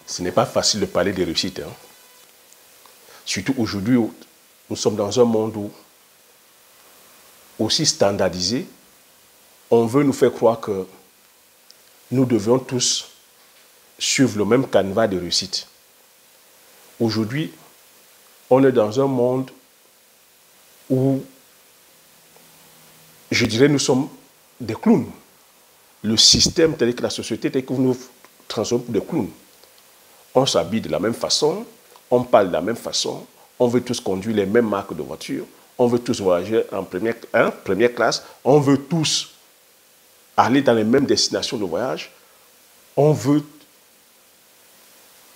Ce n'est pas facile de parler de réussite. Hein. Surtout aujourd'hui, nous sommes dans un monde où, aussi standardisé, on veut nous faire croire que nous devions tous suivre le même canevas de réussite. Aujourd'hui, on est dans un monde où, je dirais, nous sommes des clowns. Le système tel que la société, tel que nous transformons pour des clowns. On s'habille de la même façon, on parle de la même façon, on veut tous conduire les mêmes marques de voitures, on veut tous voyager en première classe, on veut tous aller dans les mêmes destinations de voyage, on veut...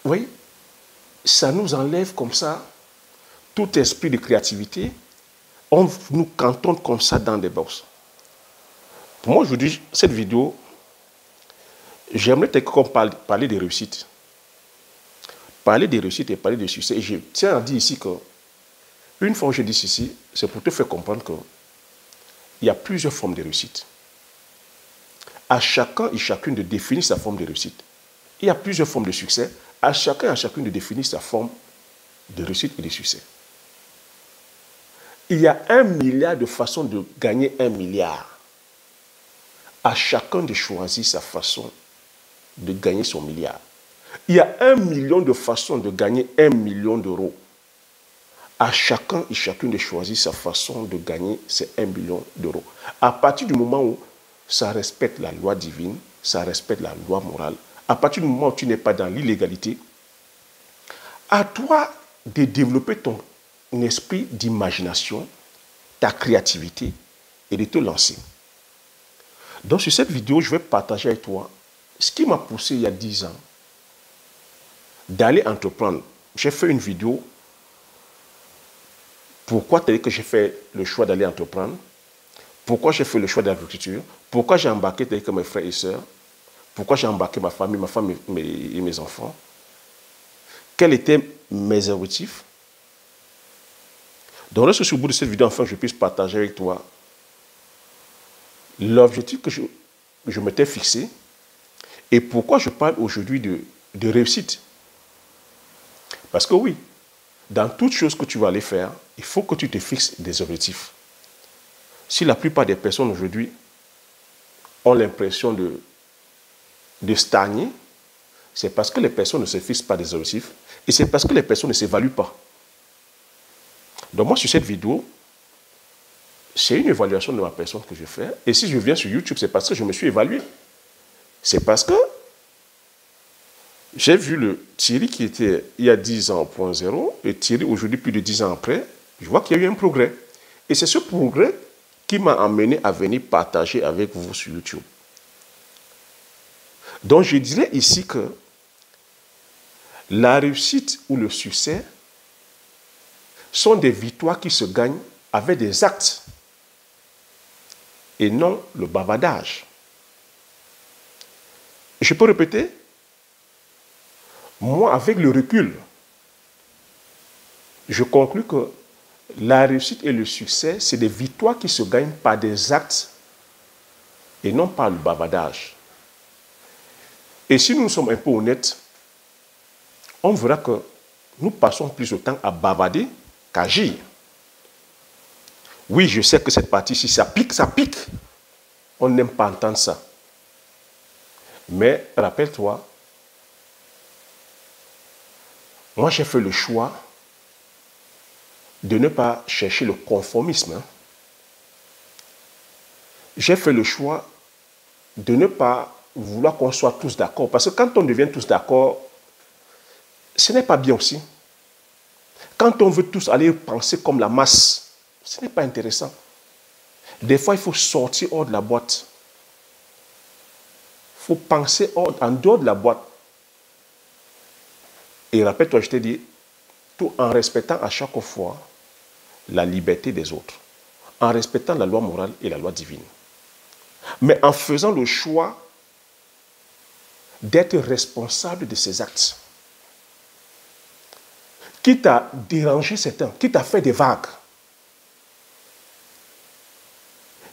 Vous voyez, ça nous enlève comme ça tout esprit de créativité, on nous cantonne comme ça dans des boxes. Pour moi, aujourd'hui, cette vidéo, j'aimerais qu'on parler de réussite. Parler de réussite et parler de succès. Et je tiens à dire ici que, une fois que je dis ceci, c'est pour te faire comprendre qu'il y a plusieurs formes de réussite. À chacun et chacune de définir sa forme de réussite. Il y a plusieurs formes de succès. À chacun et chacune de définir sa forme de réussite et de succès. Il y a 1 milliard de façons de gagner 1 milliard. À chacun de choisir sa façon de gagner son milliard. Il y a 1 million de façons de gagner 1 million d'euros. À chacun et chacune de choisir sa façon de gagner ces 1 million d'euros. À partir du moment où ça respecte la loi divine, ça respecte la loi morale, à partir du moment où tu n'es pas dans l'illégalité, à toi de développer ton esprit d'imagination, ta créativité et de te lancer. Donc sur cette vidéo, je vais partager avec toi ce qui m'a poussé il y a 10 ans d'aller entreprendre. J'ai fait une vidéo. Pourquoi que j'ai fait le choix d'aller entreprendre? Pourquoi j'ai fait le choix de l'agriculture? Pourquoi j'ai embarqué tel que mes frères et sœurs? Pourquoi j'ai embarqué ma famille et mes enfants? Quels étaient mes objectifs? Donc, lorsque au bout de cette vidéo, enfin, je puisse partager avec toi l'objectif que je m'étais fixé et pourquoi je parle aujourd'hui de réussite. Parce que oui, dans toute chose que tu vas aller faire, il faut que tu te fixes des objectifs. Si la plupart des personnes aujourd'hui ont l'impression de stagner, c'est parce que les personnes ne se fixent pas des objectifs et c'est parce que les personnes ne s'évaluent pas. Donc moi, sur cette vidéo, c'est une évaluation de ma personne que je fais. Et si je viens sur YouTube, c'est parce que je me suis évalué. C'est parce que j'ai vu le Thierry qui était il y a 10 ans au point zéro et Thierry aujourd'hui, plus de 10 ans après, je vois qu'il y a eu un progrès. Et c'est ce progrès qui m'a amené à venir partager avec vous sur YouTube. Donc je dirais ici que la réussite ou le succès sont des victoires qui se gagnent avec des actes et non le bavardage. Je peux répéter? Moi, avec le recul, je conclus que la réussite et le succès, c'est des victoires qui se gagnent par des actes et non par le bavardage. Et si nous sommes un peu honnêtes, on verra que nous passons plus de temps à bavarder qu'agir. Oui, je sais que cette partie-ci, ça pique, ça pique. On n'aime pas entendre ça. Mais rappelle-toi, moi j'ai fait le choix de ne pas chercher le conformisme. J'ai fait le choix de ne pas vouloir qu'on soit tous d'accord. Parce que quand on devient tous d'accord, ce n'est pas bien aussi. Quand on veut tous aller penser comme la masse, ce n'est pas intéressant. Des fois, il faut sortir hors de la boîte. Il faut penser en dehors de la boîte. Et rappelle-toi, je t'ai dit, tout en respectant à chaque fois la liberté des autres, en respectant la loi morale et la loi divine. Mais en faisant le choix d'être responsable de ses actes. Quitte à déranger certains, quitte à faire des vagues,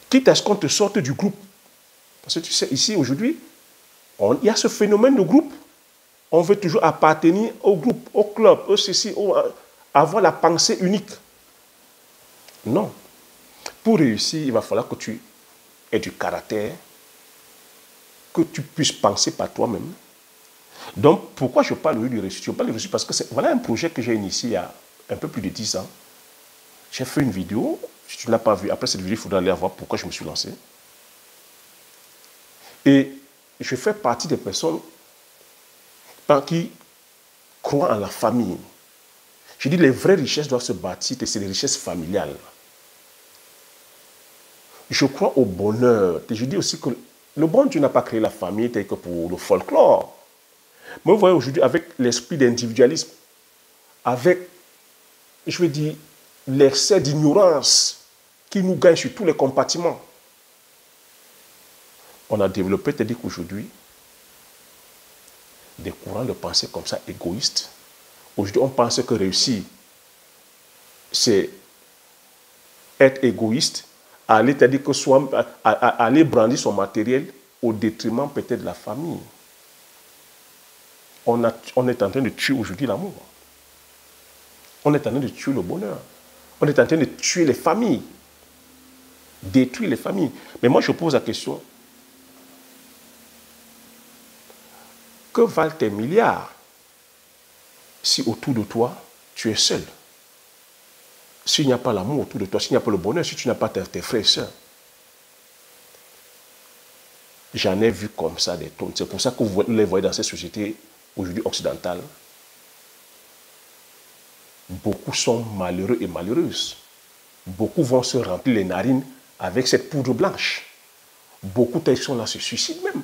quitte à ce qu'on te sorte du groupe. Parce que tu sais, ici, aujourd'hui, il y a ce phénomène de groupe. On veut toujours appartenir au groupe, au club, au ceci, avoir la pensée unique. Non. Pour réussir, il va falloir que tu aies du caractère, que tu puisses penser par toi-même. Donc, pourquoi je parle du réussite? Je parle du réussite parce que voilà un projet que j'ai initié il y a un peu plus de 10 ans. J'ai fait une vidéo. Si tu ne l'as pas vue, après cette vidéo, il faudra aller voir pourquoi je me suis lancé. Et je fais partie des personnes qui croient en la famille. Je dis les vraies richesses doivent se bâtir et c'est les richesses familiales. Je crois au bonheur. Et je dis aussi que le bon Dieu n'a pas créé la famille tel que pour le folklore. Mais vous voyez aujourd'hui avec l'esprit d'individualisme, avec, je veux dire, l'excès d'ignorance qui nous gagne sur tous les compartiments. On a développé, c'est-à-dire qu'aujourd'hui, des courants de pensée comme ça égoïstes. Aujourd'hui, on pense que réussir, c'est être égoïste, aller, c'est-à-dire que aller brandir son matériel au détriment peut-être de la famille. On est en train de tuer aujourd'hui l'amour. On est en train de tuer le bonheur. On est en train de tuer les familles. Détruire les familles. Mais moi, je pose la question. Que valent tes milliards si autour de toi, tu es seul? S'il n'y a pas l'amour autour de toi, s'il n'y a pas le bonheur, si tu n'as pas tes frères et sœurs. J'en ai vu comme ça des tonnes. C'est pour ça que vous les voyez dans ces sociétés aujourd'hui occidentales. Beaucoup sont malheureux et malheureuses. Beaucoup vont se remplir les narines avec cette poudre blanche. Beaucoup sont là, se suicident même.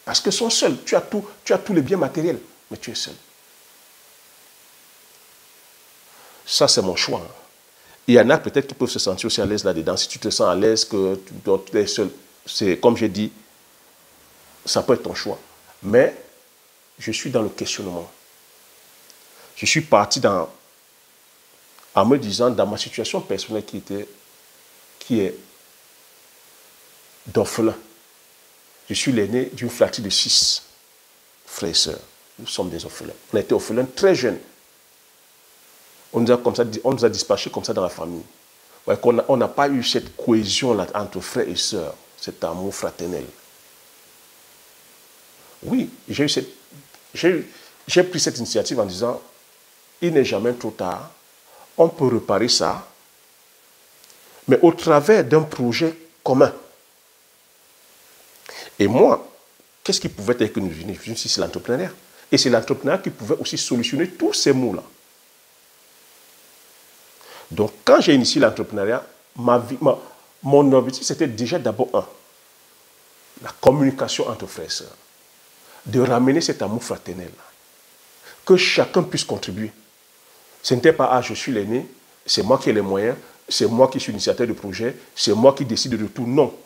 Parce qu'ils sont seuls. Tu as tous les biens matériels, mais tu es seul. Ça, c'est mon choix. Il y en a peut-être qui peuvent se sentir aussi à l'aise là-dedans. Si tu te sens à l'aise que tu es seul, c'est comme j'ai dit, ça peut être ton choix. Mais je suis dans le questionnement. Je suis parti en me disant, dans ma situation personnelle qui est d'orphelin. Je suis l'aîné d'une fratrie de 6 frères et sœurs. Nous sommes des orphelins. On a été orphelins très jeunes. On nous a dispatchés comme ça dans la famille. Ouais, on n'a pas eu cette cohésion-là entre frères et sœurs, cet amour fraternel. Oui, j'ai pris cette initiative en disant, il n'est jamais trop tard, on peut réparer ça, mais au travers d'un projet commun. Et moi, qu'est-ce qui pouvait être que nous venions? C'est l'entrepreneuriat. Et c'est l'entrepreneuriat qui pouvait aussi solutionner tous ces maux-là. Donc, quand j'ai initié l'entrepreneuriat, mon objectif, c'était déjà d'abord la communication entre frères et sœurs. De ramener cet amour fraternel. Que chacun puisse contribuer. Ce n'était pas, je suis l'aîné, c'est moi qui ai les moyens, c'est moi qui suis initiateur du projet, c'est moi qui décide de tout. Non.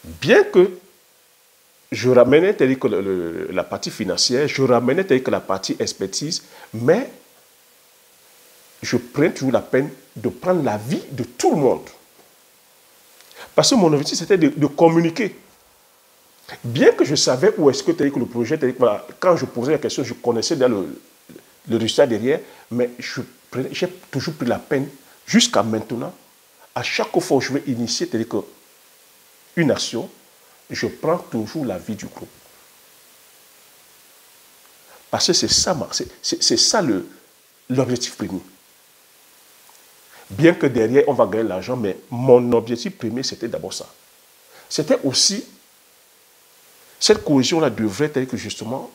Bien que je ramenais que la partie financière, je ramenais que la partie expertise, mais je prends toujours la peine de prendre la vie de tout le monde. Parce que mon objectif, c'était de communiquer. Bien que je savais où est-ce que le projet, quand je posais la question, je connaissais le résultat derrière, mais j'ai toujours pris la peine, jusqu'à maintenant, à chaque fois où je vais initier une action, je prends toujours la vie du groupe. Parce que c'est ça l'objectif premier. Bien que derrière, on va gagner l'argent, mais mon objectif premier, c'était d'abord ça. C'était aussi, cette cohésion-là devrait être justement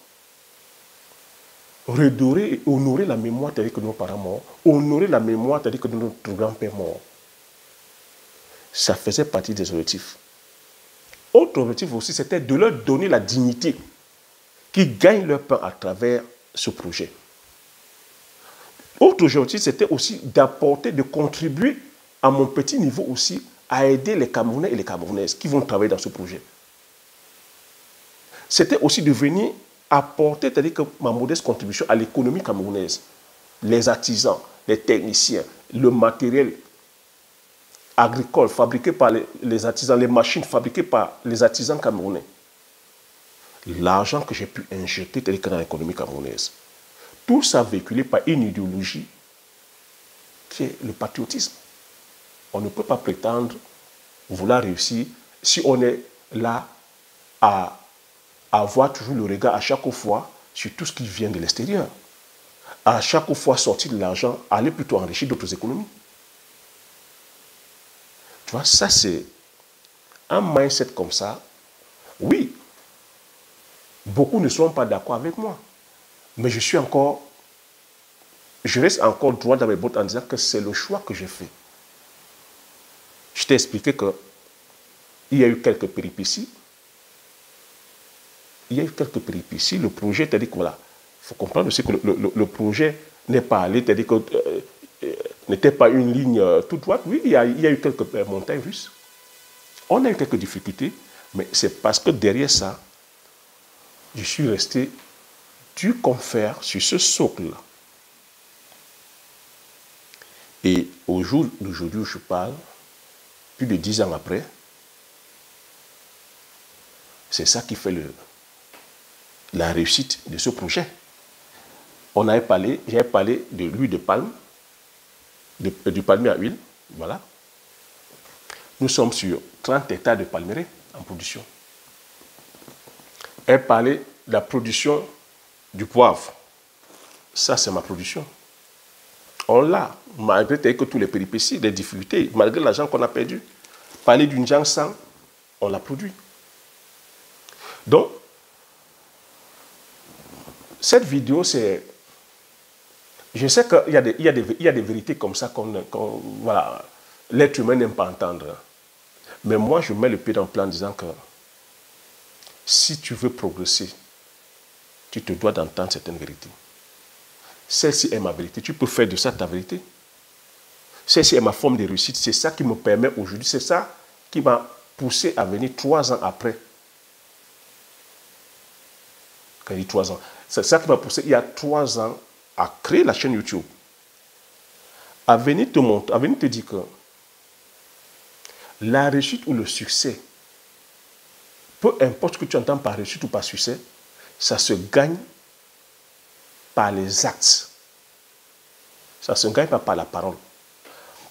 redorer et honorer la mémoire telle que nos parents morts, honorer la mémoire telle que notre grand-père mort. Ça faisait partie des objectifs. Autre objectif aussi, c'était de leur donner la dignité qui gagnent leur pain à travers ce projet. Autre objectif, c'était aussi d'apporter, de contribuer à mon petit niveau aussi à aider les Camerounais et les Camerounaises qui vont travailler dans ce projet. C'était aussi de venir apporter, c'est-à-dire que ma modeste contribution à l'économie camerounaise, les artisans, les techniciens, le matériel agricole fabriqué par les artisans, les machines fabriquées par les artisans camerounais. l'argent que j'ai pu injecter dans l'économie camerounaise. Tout ça véhiculé par une idéologie qui est le patriotisme. On ne peut pas prétendre vouloir réussir si on est là à avoir toujours le regard à chaque fois sur tout ce qui vient de l'extérieur. À chaque fois sortir de l'argent, aller plutôt enrichir d'autres économies. Tu vois, ça c'est un mindset comme ça. Oui, beaucoup ne seront pas d'accord avec moi. Mais je reste encore droit dans mes bottes en disant que c'est le choix que j'ai fait. Je t'ai expliqué qu'il y a eu quelques péripéties. Le projet, c'est-à-dire que voilà, il faut comprendre aussi que le projet n'est pas allé, c'est-à-dire que n'était pas une ligne toute droite. Oui, il y a eu quelques montagnes russes. On a eu quelques difficultés, mais c'est parce que derrière ça, je suis resté du confère sur ce socle-là. Et au jour d'aujourd'hui où je parle, plus de 10 ans après, c'est ça qui fait la réussite de ce projet. J'avais parlé de l'huile de palme, du palmier à huile, voilà. Nous sommes sur 30 hectares de palmeraie en production. Elle parlait de la production du poivre. Ça, c'est ma production. On l'a, malgré que tous les péripéties, les difficultés, malgré l'argent qu'on a perdu. Parler d'une jansan, on l'a produit. Donc, cette vidéo, c'est... Je sais qu'il y a des vérités comme ça voilà, l'être humain n'aime pas entendre. Mais moi, je mets le pied dans le plat en disant que si tu veux progresser, tu te dois d'entendre certaines vérités. Celle-ci est ma vérité. Tu peux faire de ça ta vérité. Celle-ci est ma forme de réussite. C'est ça qui me permet aujourd'hui. C'est ça qui m'a poussé à venir 3 ans après. Quand je dis 3 ans, c'est ça qui m'a poussé il y a 3 ans à créer la chaîne YouTube. À venir te montrer, à venir te dire que la réussite ou le succès, peu importe ce que tu entends par réussite ou par succès, ça se gagne par les actes. Ça ne se gagne pas par la parole.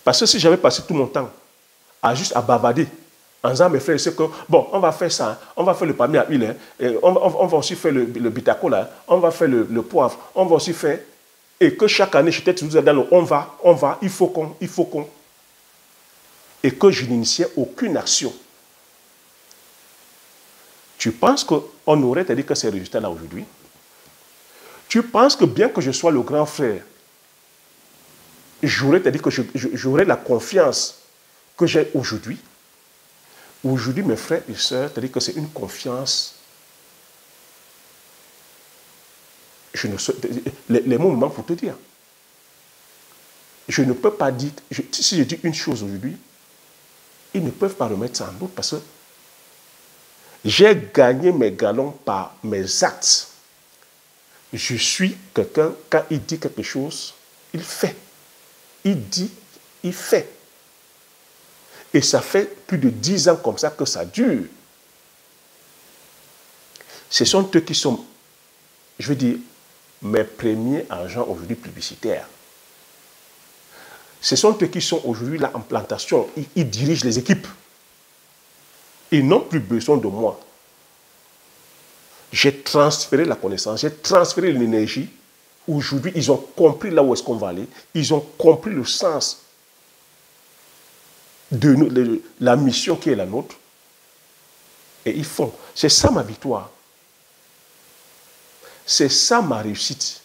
Parce que si j'avais passé tout mon temps à juste à bavarder, en disant à mes frères, c'est que, bon, on va faire ça, on va faire le palmier à huile, hein, et on va aussi faire le bitako, là, on va faire le poivre, on va aussi faire, et que chaque année, j'étais toujours dans le on va, il faut qu'on, et que je n'initiais aucune action. Tu penses qu'on aurait dit que ces résultats-là aujourd'hui? Tu penses que bien que je sois le grand frère, j'aurais dit que j'aurais la confiance que j'ai aujourd'hui? Aujourd'hui, mes frères et sœurs, c'est-à-dire que c'est une confiance. Les mots me manquent pour te dire. Je ne peux pas dire, si je dis une chose aujourd'hui, ils ne peuvent pas remettre ça en doute parce que j'ai gagné mes galons par mes actes. Je suis quelqu'un, quand il dit quelque chose, il fait. Il dit, il fait. Et ça fait plus de 10 ans comme ça que ça dure. Ce sont eux qui sont, je veux dire, mes premiers agents aujourd'hui publicitaires. Ce sont eux qui sont aujourd'hui là en plantation. Ils dirigent les équipes. Ils n'ont plus besoin de moi. J'ai transféré la connaissance, j'ai transféré l'énergie. Aujourd'hui, ils ont compris là où est-ce qu'on va aller. Ils ont compris le sens de la mission qui est la nôtre. Et ils font. C'est ça ma victoire. C'est ça ma réussite.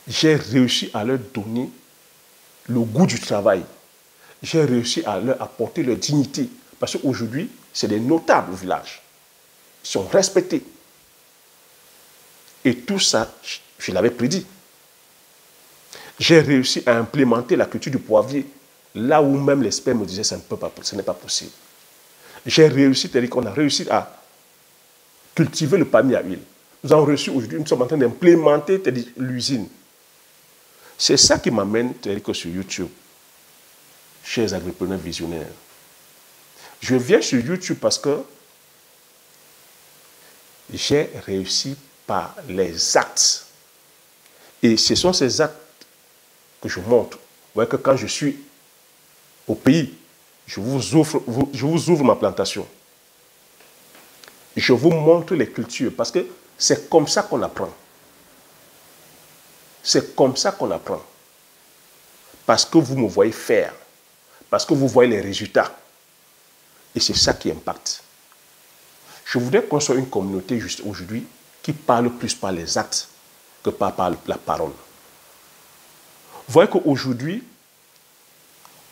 J'ai réussi à leur donner le goût du travail. J'ai réussi à leur apporter leur dignité. Parce qu'aujourd'hui, c'est des notables au village. Ils sont respectés. Et tout ça, je l'avais prédit. J'ai réussi à implémenter la culture du poivrier. Là où même l'expert me disait ce n'est pas possible. J'ai réussi, c'est-à-dire qu'on a réussi à cultiver le palmier à huile. Nous avons réussi aujourd'hui, nous sommes en train d'implémenter l'usine. C'est ça qui m'amène, c'est-à-dire que sur YouTube, chers agripreneurs visionnaires, je viens sur YouTube parce que J'ai réussi par les actes. Et ce sont ces actes que je montre. Vous voyez que quand je suis au pays, je vous ouvre ma plantation. Je vous montre les cultures parce que c'est comme ça qu'on apprend. C'est comme ça qu'on apprend. Parce que vous me voyez faire. Parce que vous voyez les résultats. Et c'est ça qui impacte. Je voudrais qu'on soit une communauté juste aujourd'hui qui parle plus par les actes que par la parole. Vous voyez qu'aujourd'hui,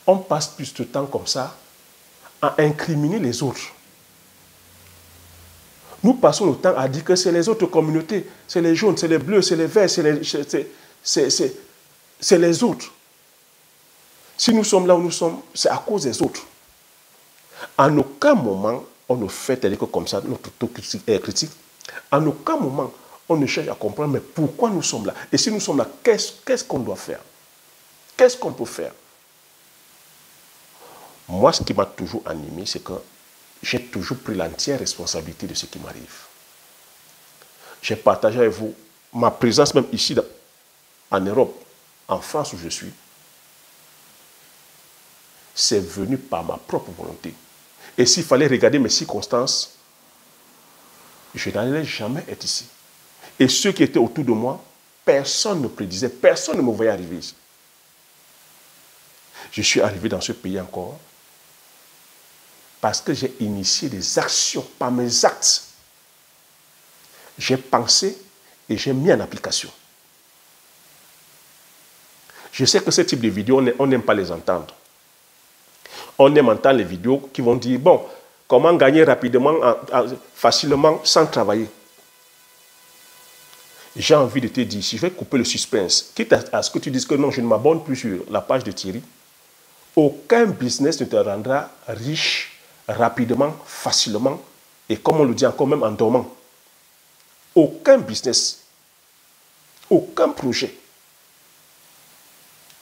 on passe plus de temps comme ça à incriminer les autres. Nous passons le temps à dire que c'est les autres communautés, c'est les jaunes, c'est les bleus, c'est les verts, c'est les autres. Si nous sommes là où nous sommes, c'est à cause des autres. En aucun moment, on ne fait comme ça notre critique. En aucun moment, on ne cherche à comprendre mais pourquoi nous sommes là. Et si nous sommes là, qu'est-ce qu'on doit faire? Qu'est-ce qu'on peut faire? Moi, ce qui m'a toujours animé, c'est que j'ai toujours pris l'entière responsabilité de ce qui m'arrive. J'ai partagé avec vous ma présence même ici en Europe, en France où je suis. C'est venu par ma propre volonté. Et s'il fallait regarder mes circonstances, je n'allais jamais être ici. Et ceux qui étaient autour de moi, personne ne prédisait, personne ne me voyait arriver ici. Je suis arrivé dans ce pays encore parce que j'ai initié des actions par mes actes. J'ai pensé et j'ai mis en application. Je sais que ce type de vidéos, on n'aime pas les entendre. On aime entendre les vidéos qui vont dire, bon, comment gagner rapidement, facilement, sans travailler. J'ai envie de te dire, si je vais couper le suspense, quitte à ce que tu dises que non, je ne m'abonne plus sur la page de Thierry, aucun business ne te rendra riche rapidement, facilement, et comme on le dit encore même en dormant. Aucun business, aucun projet.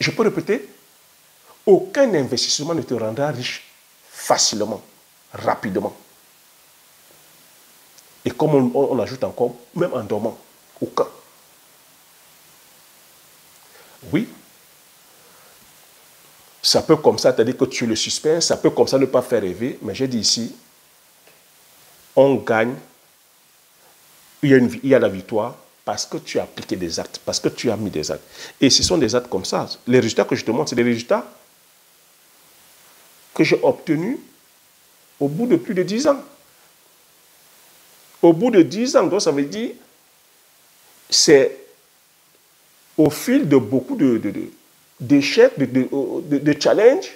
Je peux répéter, aucun investissement ne te rendra riche facilement, rapidement. Et comme on ajoute encore, même en dormant, aucun. Oui, ça peut comme ça, c'est-à-dire que tu le suspense, ça peut comme ça ne pas faire rêver, mais j'ai dit ici, on gagne, il y a la victoire parce que tu as appliqué des actes, parce que tu as mis des actes. Et ce sont des actes comme ça. Les résultats que je te montre, c'est des résultats que j'ai obtenus au bout de plus de 10 ans. Au bout de 10 ans, donc ça veut dire, c'est au fil de beaucoup d'échecs, de challenges,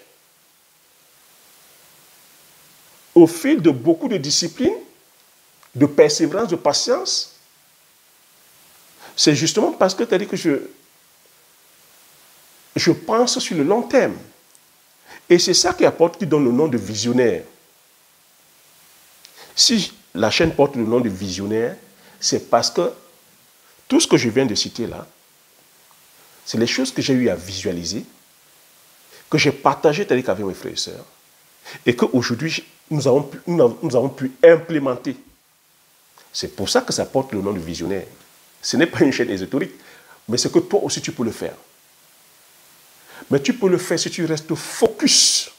au fil de beaucoup de disciplines, de persévérance, de patience. C'est justement parce que tu as dit que je pense sur le long terme. Et c'est ça qui donne le nom de visionnaire. Si la chaîne porte le nom de visionnaire, c'est parce que tout ce que je viens de citer là, c'est les choses que j'ai eu à visualiser, que j'ai partagées avec mes frères et sœurs, et qu'aujourd'hui, nous avons pu implémenter. C'est pour ça que ça porte le nom de visionnaire. Ce n'est pas une chaîne ésotérique, mais c'est que toi aussi tu peux le faire. Mais tu peux le faire si tu restes focus.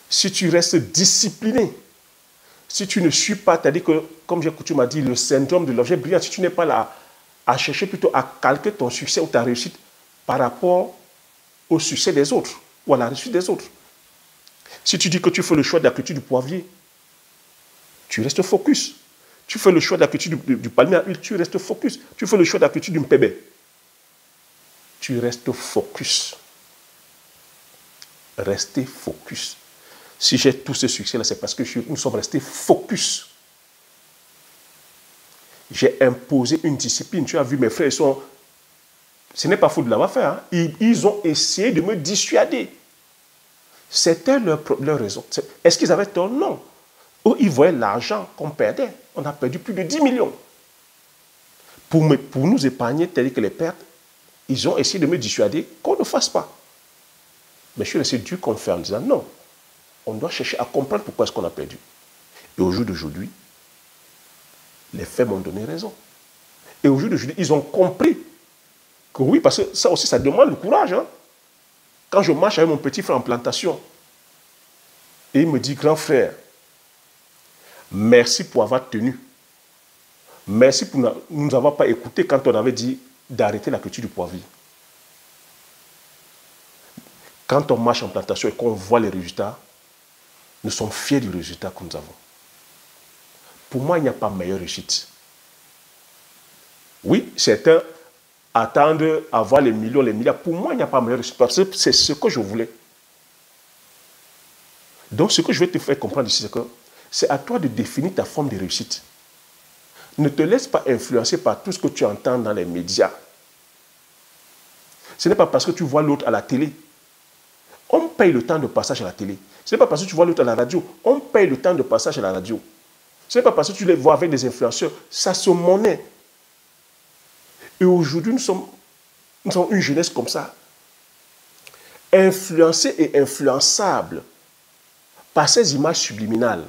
Si tu restes discipliné. Si tu ne suis pas, c'est-à-dire que, comme j'ai coutume à dire, le syndrome de l'objet brillant, si tu n'es pas là à chercher plutôt à calquer ton succès ou ta réussite par rapport au succès des autres ou à la réussite des autres. Si tu dis que tu fais le choix de la culture du poivrier, tu restes focus. Tu fais le choix de la culture du palmier à huile, tu restes focus. Tu fais le choix de la culture du mpébé, tu restes focus. Restez focus. Si j'ai tous ces succès-là, c'est parce que nous sommes restés focus. J'ai imposé une discipline. Tu as vu, mes frères, ce n'est pas faux de l'avoir fait. Hein? Ils ont essayé de me dissuader. C'était leur raison. Est-ce qu'ils avaient tort? Non. Eux, ils voyaient l'argent qu'on perdait. On a perdu plus de 10 millions. Pour nous épargner, telles que les pertes, ils ont essayé de me dissuader qu'on ne fasse pas. Mais je suis resté dur comme fer en disant non. On doit chercher à comprendre pourquoi est-ce qu'on a perdu. Et au jour d'aujourd'hui, les faits m'ont donné raison. Et au jour d'aujourd'hui, ils ont compris que oui, parce que ça aussi, ça demande le courage. Hein. Quand je marche avec mon petit frère en plantation, et il me dit, grand frère, merci pour avoir tenu. Merci pour ne nous avoir pas écoutés quand on avait dit d'arrêter la culture du poivrier. Quand on marche en plantation et qu'on voit les résultats, nous sommes fiers du résultat que nous avons. Pour moi, il n'y a pas meilleure réussite. Oui, certains attendent avoir les millions, les milliards. Pour moi, il n'y a pas meilleure réussite parce que c'est ce que je voulais. Donc, ce que je vais te faire comprendre ici, c'est que c'est à toi de définir ta forme de réussite. Ne te laisse pas influencer par tout ce que tu entends dans les médias. Ce n'est pas parce que tu vois l'autre à la télé. On paye le temps de passage à la télé. Ce n'est pas parce que tu vois l'autre à la radio. On paye le temps de passage à la radio. Ce n'est pas parce que tu les vois avec des influenceurs. Ça se monnaie. Et aujourd'hui, nous sommes une jeunesse comme ça. Influencée et influençable par ces images subliminales.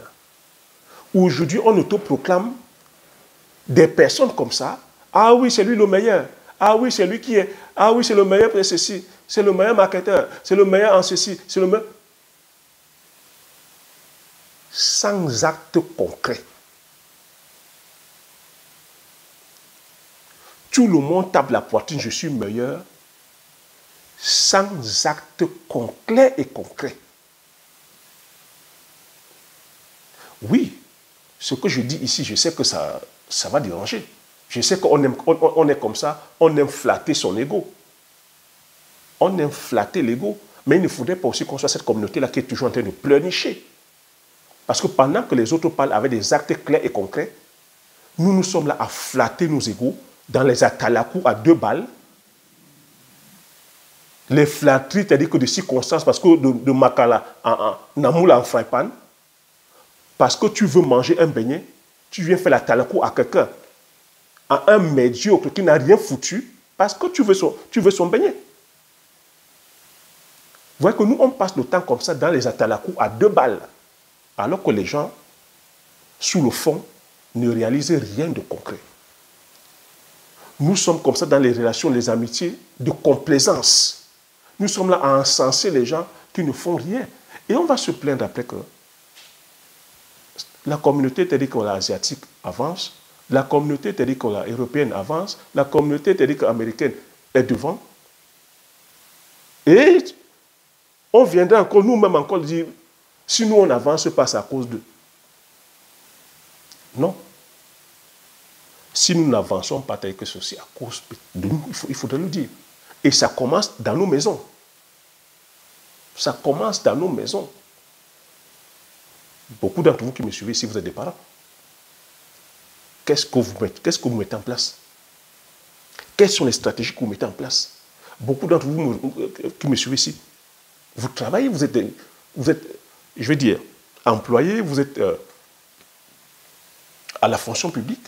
Aujourd'hui, on autoproclame des personnes comme ça. Ah oui, c'est lui le meilleur. Ah oui, c'est lui qui est. Ah oui, c'est le meilleur pour ceci. C'est le meilleur marketeur. C'est le meilleur en ceci. C'est le meilleur. Sans acte concret. Tout le monde tape la poitrine, je suis meilleur. Sans acte concret et concret. Oui, ce que je dis ici, je sais que ça va déranger. Je sais qu'on est comme ça, on aime flatter son ego. On aime flatter l'ego. Mais il ne faudrait pas aussi qu'on soit cette communauté-là qui est toujours en train de pleurnicher. Parce que pendant que les autres parlent avec des actes clairs et concrets, nous sommes là à flatter nos égos dans les atalakou à 2 balles. Les flatteries, c'est-à-dire que de circonstances, parce que de makala en namoula en fry pan, parce que tu veux manger un beignet, tu viens faire la talakou à quelqu'un, à un médiocre qui n'a rien foutu, parce que tu veux son beignet. Vous voyez que nous, on passe le temps comme ça dans les atalakou à 2 balles, alors que les gens, sous le fond, ne réalisent rien de concret. Nous sommes comme ça dans les relations, les amitiés, de complaisance. Nous sommes là à encenser les gens qui ne font rien. Et on va se plaindre après que la communauté asiatique avance, la communauté européenne avance, la communauté américaine est devant. Et on viendra encore, nous-mêmes encore dire, si nous on avance, pas à cause d'eux. Non. Si nous n'avançons pas tel que ceci, à cause de nous, il faudrait le dire. Et ça commence dans nos maisons. Ça commence dans nos maisons. Beaucoup d'entre vous qui me suivez, si vous êtes des parents, qu'est-ce que vous mettez en place? Quelles sont les stratégies que vous mettez en place? Beaucoup d'entre vous qui me suivez ici, vous travaillez, vous êtes, je vais dire, employé, vous êtes à la fonction publique.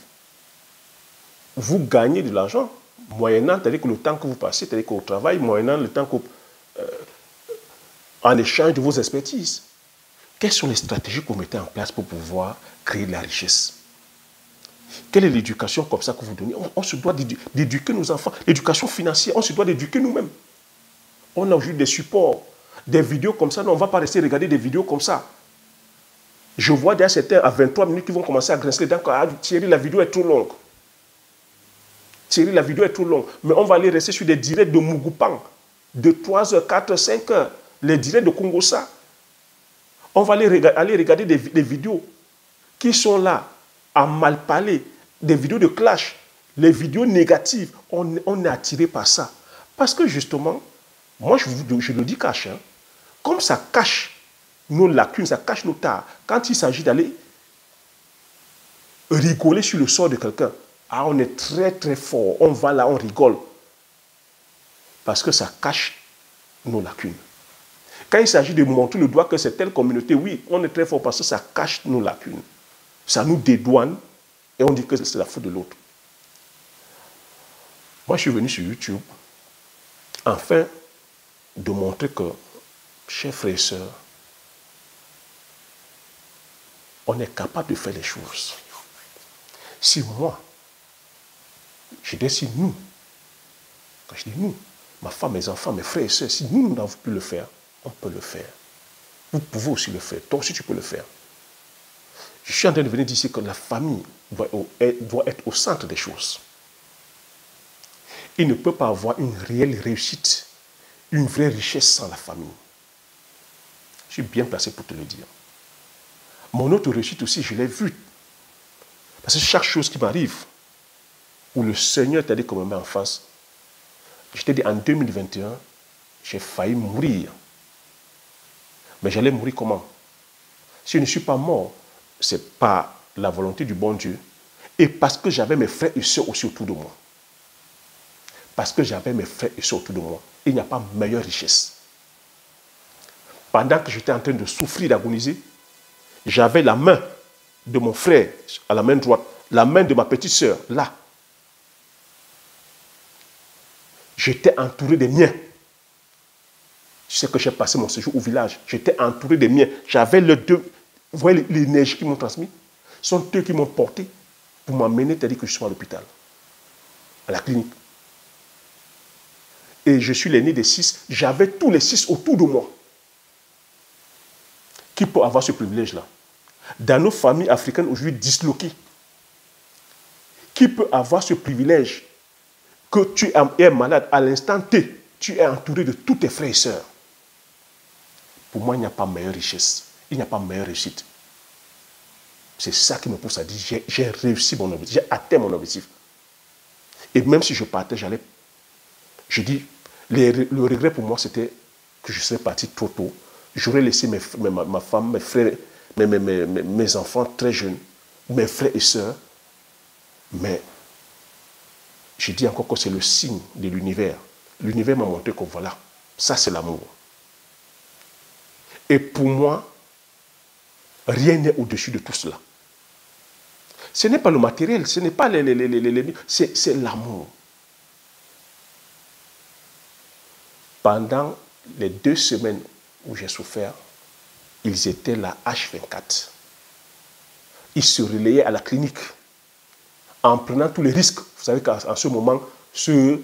Vous gagnez de l'argent, moyennant, c'est-à-dire que le temps que vous passez, c'est-à-dire qu'au travail, moyennant le temps que, en échange de vos expertises. Quelles sont les stratégies que vous mettez en place pour pouvoir créer de la richesse? Quelle est l'éducation comme ça que vous donnez? On se doit d'éduquer nos enfants. L'éducation financière, on se doit d'éduquer nous-mêmes. On a aujourd'hui des supports, des vidéos comme ça. Non, on ne va pas rester regarder des vidéos comme ça. Je vois déjà certains à 23 minutes qui vont commencer à grincer les dents. Ah, Thierry, la vidéo est trop longue. Thierry, la vidéo est trop longue. Mais on va aller rester sur des directs de Mugupan, de 3 heures, 4 heures, 5 heures. Les directs de Congossa. On va aller regarder des vidéos qui sont là à mal parler, des vidéos de clash, les vidéos négatives. On est attiré par ça. Parce que justement, moi je le dis cash, hein, comme ça cache nos lacunes, ça cache nos tares. Quand il s'agit d'aller rigoler sur le sort de quelqu'un, ah, on est très très fort, on va là, on rigole. Parce que ça cache nos lacunes. Quand il s'agit de montrer le doigt que c'est telle communauté, oui, on est très fort parce que ça cache nos lacunes. Ça nous dédouane et on dit que c'est la faute de l'autre. Moi, je suis venu sur YouTube afin de montrer que, chers frères et sœurs, on est capable de faire les choses. Si moi, je dis si nous, quand je dis nous, ma femme, mes enfants, mes frères et sœurs, si nous n'avons pu le faire, on peut le faire. Vous pouvez aussi le faire. Toi aussi, tu peux le faire. Je suis en train de venir dire que la famille doit être au centre des choses. Il ne peut pas avoir une réelle réussite, une vraie richesse sans la famille. Je suis bien placé pour te le dire. Mon autre réussite aussi, je l'ai vue. Parce que chaque chose qui m'arrive, où le Seigneur t'a dit qu'on me met en face, je t'ai dit en 2021, j'ai failli mourir. Mais j'allais mourir comment? Si je ne suis pas mort, ce n'est pas la volonté du bon Dieu. Et parce que j'avais mes frères et sœurs aussi autour de moi. Parce que j'avais mes frères et sœurs autour de moi. Il n'y a pas meilleure richesse. Pendant que j'étais en train de souffrir, d'agoniser, j'avais la main de mon frère à la main droite, la main de ma petite sœur là. J'étais entouré des miens. Tu sais que j'ai passé mon séjour au village. J'étais entouré des miens. J'avais les deux. Vous voyez l'énergie qu'ils m'ont transmise? Ce sont eux qui m'ont porté pour m'amener, c'est-à-dire que je suis à l'hôpital, à la clinique. Et je suis l'aîné des 6. J'avais tous les 6 autour de moi. Qui peut avoir ce privilège-là? Dans nos familles africaines aujourd'hui disloquées, qui peut avoir ce privilège que tu es malade à l'instant T, tu es entouré de tous tes frères et sœurs? Pour moi, il n'y a pas meilleure richesse. Il n'y a pas meilleure réussite. C'est ça qui me pousse à dire, j'ai réussi mon objectif, j'ai atteint mon objectif. Et même si je partais, je dis, le regret pour moi, c'était que je serais parti trop tôt. J'aurais laissé ma femme, mes frères, mes enfants très jeunes, mes frères et sœurs. Mais je dis encore que c'est le signe de l'univers. L'univers m'a montré que voilà, ça c'est l'amour. Et pour moi, rien n'est au-dessus de tout cela. Ce n'est pas le matériel, ce n'est pas c'est l'amour. Pendant les 2 semaines où j'ai souffert, ils étaient là H24. Ils se relayaient à la clinique en prenant tous les risques. Vous savez qu'en ce moment, ce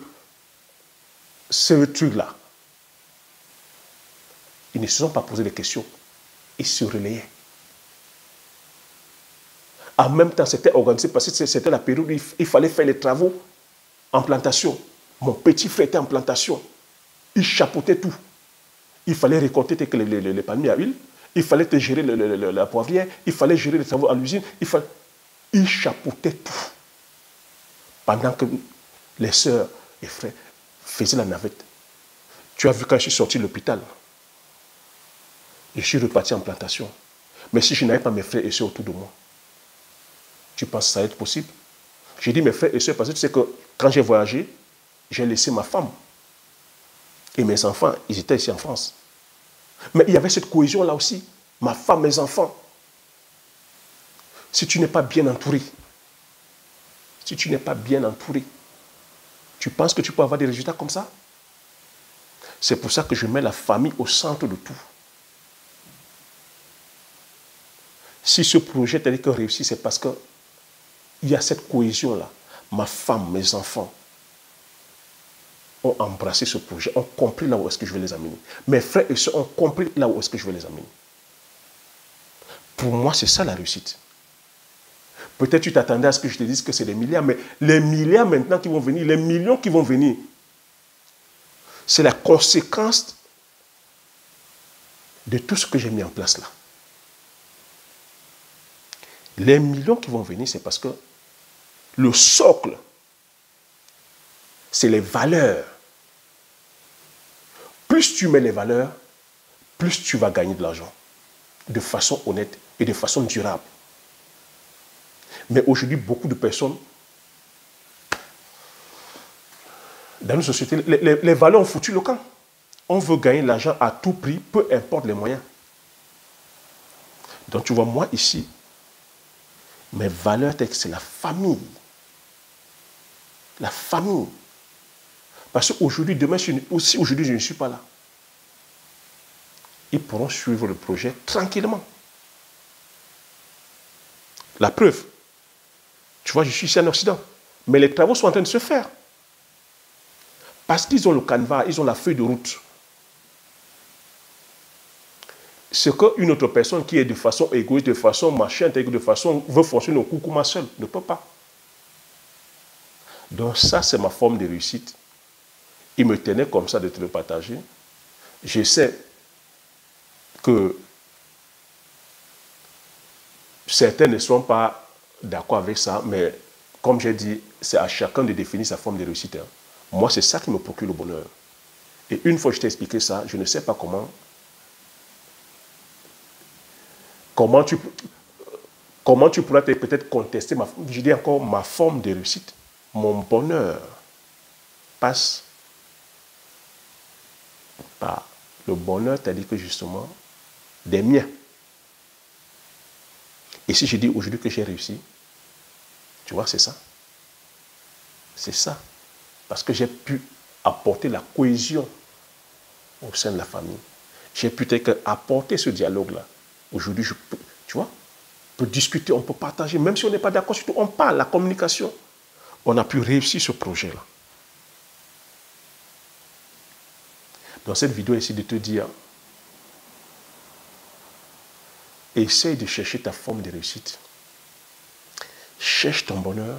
truc-là, ils ne se sont pas posé de questions. Ils se relayaient. En même temps, c'était organisé parce que c'était la période où il fallait faire les travaux en plantation. Mon petit frère était en plantation. Il chapeautait tout. Il fallait récolter les palmiers à huile. Il fallait gérer la poivrière. Il fallait gérer les travaux à l'usine. Il chapeautait tout. Pendant que les sœurs et frères faisaient la navette. Tu as vu quand je suis sorti de l'hôpital, je suis reparti en plantation. Mais si je n'avais pas mes frères et sœurs autour de moi, tu penses que ça va être possible? J'ai dit mes frères et sœurs parce que tu sais que quand j'ai voyagé, j'ai laissé ma femme. Et mes enfants, ils étaient ici en France. Mais il y avait cette cohésion-là aussi. Ma femme, mes enfants. Si tu n'es pas bien entouré, tu penses que tu peux avoir des résultats comme ça? C'est pour ça que je mets la famille au centre de tout. Si ce projet tel que réussit, c'est parce qu'il y a cette cohésion-là. Ma femme, mes enfants ont embrassé ce projet, ont compris là où est-ce que je vais les amener. Mes frères et sœurs ont compris là où est-ce que je vais les amener. Pour moi, c'est ça la réussite. Peut-être tu t'attendais à ce que je te dise que c'est des milliards, mais les milliards maintenant qui vont venir, les millions qui vont venir, c'est la conséquence de tout ce que j'ai mis en place là. Les millions qui vont venir, c'est parce que le socle, c'est les valeurs. Plus tu mets les valeurs, plus tu vas gagner de l'argent. De façon honnête et de façon durable. Mais aujourd'hui, beaucoup de personnes, dans nos sociétés, les valeurs ont foutu le camp. On veut gagner l'argent à tout prix, peu importe les moyens. Donc tu vois, moi ici, mes valeurs, c'est la famille. La famille. Parce qu'aujourd'hui, demain, si aujourd'hui je ne suis pas là, ils pourront suivre le projet tranquillement. La preuve. Tu vois, je suis ici en Occident. Mais les travaux sont en train de se faire. Parce qu'ils ont le canevas, ils ont la feuille de route. Ce qu'une autre personne qui est de façon égoïste, de façon machin, de façon veut fonctionner au coucou seul, ne peut pas. Donc ça, c'est ma forme de réussite. Il me tenait comme ça de te le partager. Je sais que certains ne sont pas d'accord avec ça, mais comme j'ai dit, c'est à chacun de définir sa forme de réussite. Moi, c'est ça qui me procure le bonheur. Et une fois que je t'ai expliqué ça, je ne sais pas comment tu pourras peut-être contester, je dis encore, ma forme de réussite. Mon bonheur passe par le bonheur, c'est-à-dire que justement, des miens. Et si je dis aujourd'hui que j'ai réussi, tu vois, c'est ça. C'est ça. Parce que j'ai pu apporter la cohésion au sein de la famille. J'ai pu apporter ce dialogue-là. Aujourd'hui, je peux, tu vois, on peut discuter, on peut partager, même si on n'est pas d'accord, surtout on parle, la communication. On a pu réussir ce projet-là. Dans cette vidéo, j'essaie de te dire, essaye de chercher ta forme de réussite. Cherche ton bonheur.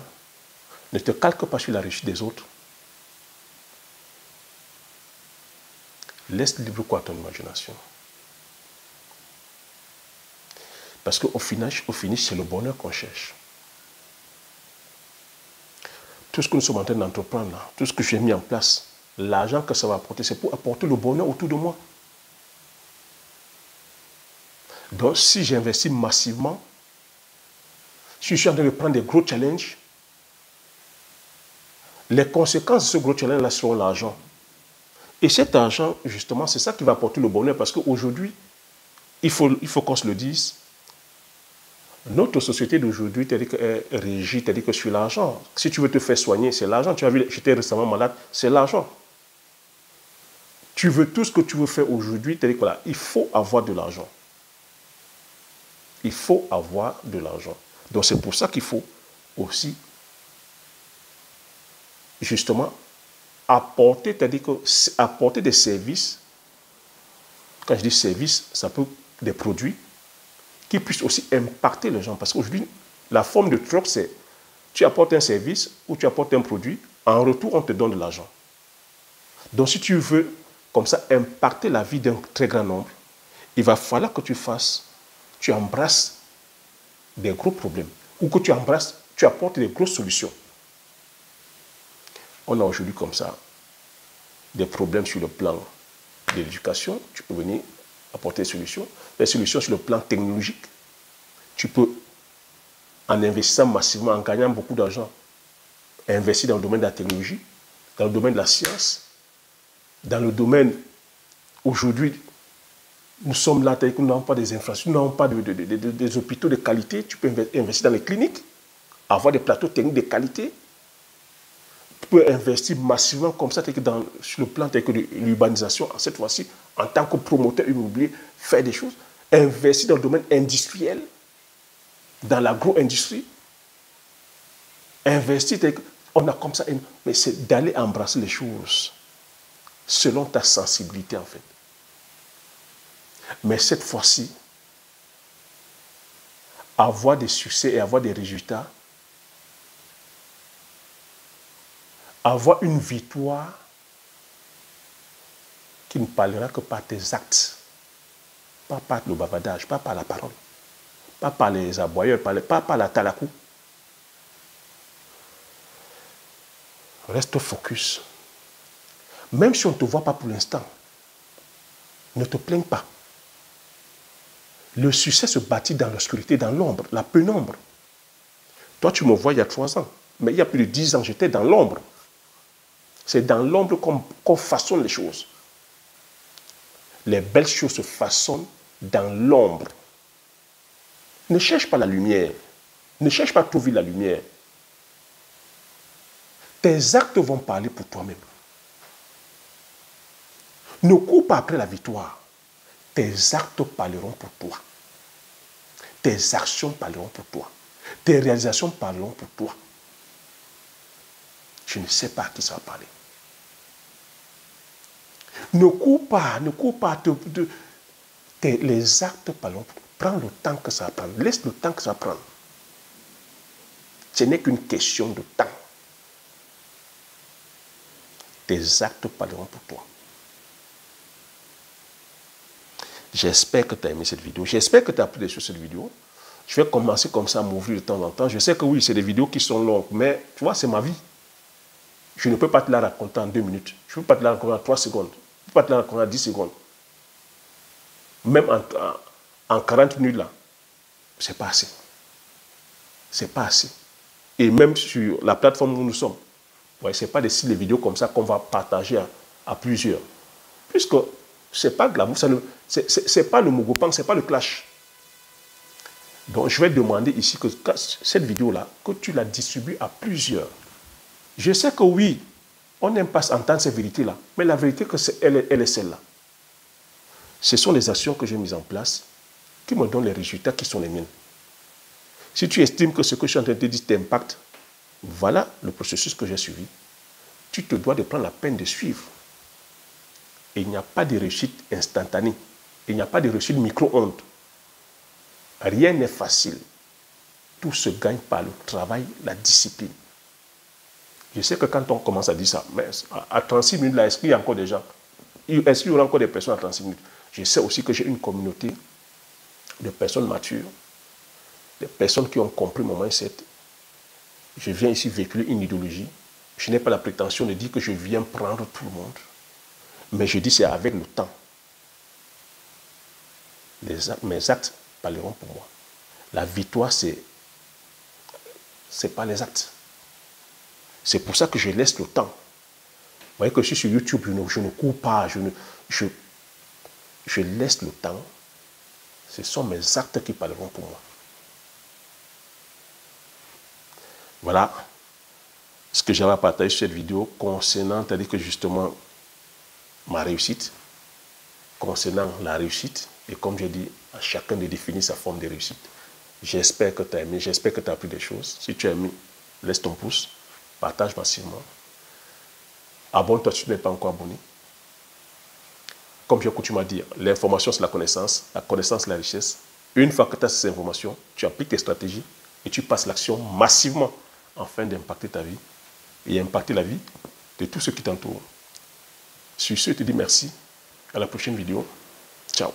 Ne te calque pas sur la réussite des autres. Laisse libre quoi à ton imagination. Parce qu'au finish, c'est le bonheur qu'on cherche. Tout ce que nous sommes en train d'entreprendre, là, tout ce que j'ai mis en place, l'argent que ça va apporter, c'est pour apporter le bonheur autour de moi. Donc, si j'investis massivement, si je suis en train de prendre des gros challenges, les conséquences de ce gros challenge-là seront l'argent. Et cet argent, justement, c'est ça qui va apporter le bonheur. Parce qu'aujourd'hui, il faut qu'on se le dise, notre société d'aujourd'hui, est régie, c'est-à-dire que sur l'argent. Si tu veux te faire soigner, c'est l'argent. Tu as vu, j'étais récemment malade, c'est l'argent. Tu veux tout ce que tu veux faire aujourd'hui, c'est-à-dire que voilà, il faut avoir de l'argent. Il faut avoir de l'argent. Donc c'est pour ça qu'il faut aussi, justement, apporter, c'est-à-dire que apporter des services. Quand je dis services, ça peut être des produits qui puissent aussi impacter les gens. Parce qu'aujourd'hui, la forme de troc, c'est tu apportes un service ou tu apportes un produit, en retour, on te donne de l'argent. Donc si tu veux, comme ça, impacter la vie d'un très grand nombre, il va falloir que tu embrasses des gros problèmes ou que tu apportes des grosses solutions. On a aujourd'hui comme ça des problèmes sur le plan de l'éducation, tu peux venir apporter des solutions. Les solutions sur le plan technologique, tu peux, en investissant massivement, en gagnant beaucoup d'argent, investir dans le domaine de la technologie, dans le domaine de la science, dans le domaine, aujourd'hui, nous sommes là, nous n'avons pas des infrastructures, nous n'avons pas des hôpitaux de qualité, tu peux investir dans les cliniques, avoir des plateaux techniques de qualité. Tu peux investir massivement comme ça sur le plan de l'urbanisation, cette fois-ci, en tant que promoteur immobilier, faire des choses, investir dans le domaine industriel, dans l'agro-industrie, investir, on a comme ça, mais c'est d'aller embrasser les choses selon ta sensibilité en fait. Mais cette fois-ci, avoir des succès et avoir des résultats, avoir une victoire qui ne parlera que par tes actes, pas par le bavardage, pas par la parole, pas par les aboyeurs, pas par la talakou. Reste focus. Même si on ne te voit pas pour l'instant, ne te plains pas. Le succès se bâtit dans l'obscurité, dans l'ombre, la pénombre. Toi, tu me vois il y a 3 ans, mais il y a plus de 10 ans, j'étais dans l'ombre. C'est dans l'ombre qu'on façonne les choses. Les belles choses se façonnent dans l'ombre. Ne cherche pas la lumière. Ne cherche pas à trouver la lumière. Tes actes vont parler pour toi-même. Ne cours pas après la victoire. Tes actes parleront pour toi. Tes actions parleront pour toi. Tes réalisations parleront pour toi. Je ne sais pas à qui ça va parler. Ne cours pas, les actes parleront pour toi. Prends le temps que ça va prendre. Laisse le temps que ça va prendre. Ce n'est qu'une question de temps. Tes actes parleront pour toi. J'espère que tu as aimé cette vidéo. J'espère que tu as appris des choses sur cette vidéo. Je vais commencer comme ça à m'ouvrir de temps en temps. Je sais que oui, c'est des vidéos qui sont longues, mais tu vois, c'est ma vie. Je ne peux pas te la raconter en 2 minutes. Je ne peux pas te la raconter en 3 secondes. Je ne peux pas te la raconter en 10 secondes. Même en 40 minutes là, c'est pas assez. C'est pas assez. Et même sur la plateforme où nous sommes, ouais, ce n'est pas des styles de vidéos comme ça qu'on va partager à plusieurs. Puisque ce n'est pas glamour, ce n'est pas le Mogopang, ce n'est pas le clash. Donc je vais demander ici que cette vidéo-là, que tu la distribues à plusieurs. Je sais que oui, on n'aime pas entendre ces vérités-là, mais la vérité, elle est celle-là. Ce sont les actions que j'ai mises en place qui me donnent les résultats qui sont les miennes. Si tu estimes que ce que je suis en train de te dire t'impacte, voilà le processus que j'ai suivi. Tu te dois de prendre la peine de suivre. Et il n'y a pas de réussite instantanée. Il n'y a pas de réussite micro-ondes. Rien n'est facile. Tout se gagne par le travail, la discipline. Je sais que quand on commence à dire ça, mais à 36 minutes, là, est-ce qu'il y a encore des gens? Est-ce qu'il y aura encore des personnes à 36 minutes? Je sais aussi que j'ai une communauté de personnes matures, des personnes qui ont compris mon mindset. Je viens ici véhiculer une idéologie. Je n'ai pas la prétention de dire que je viens prendre tout le monde. Mais je dis c'est avec le temps. Mes actes parleront pour moi. La victoire, c'est pas les actes. C'est pour ça que je laisse le temps. Vous voyez que je suis sur YouTube, je ne cours pas, je laisse le temps. Ce sont mes actes qui parleront pour moi. Voilà ce que j'avais à partager sur cette vidéo concernant, c'est-à-dire que justement, ma réussite, concernant la réussite, et comme j'ai dit, à chacun de définir sa forme de réussite. J'espère que tu as aimé, j'espère que tu as appris des choses. Si tu as aimé, laisse ton pouce, partage massivement. Abonne-toi si tu n'es pas encore abonné. Comme j'ai coutume à dire, l'information c'est la connaissance la richesse. Une fois que tu as ces informations, tu appliques tes stratégies et tu passes l'action massivement afin d'impacter ta vie et impacter la vie de tous ceux qui t'entourent. Sur ce, je te dis merci. À la prochaine vidéo. Ciao.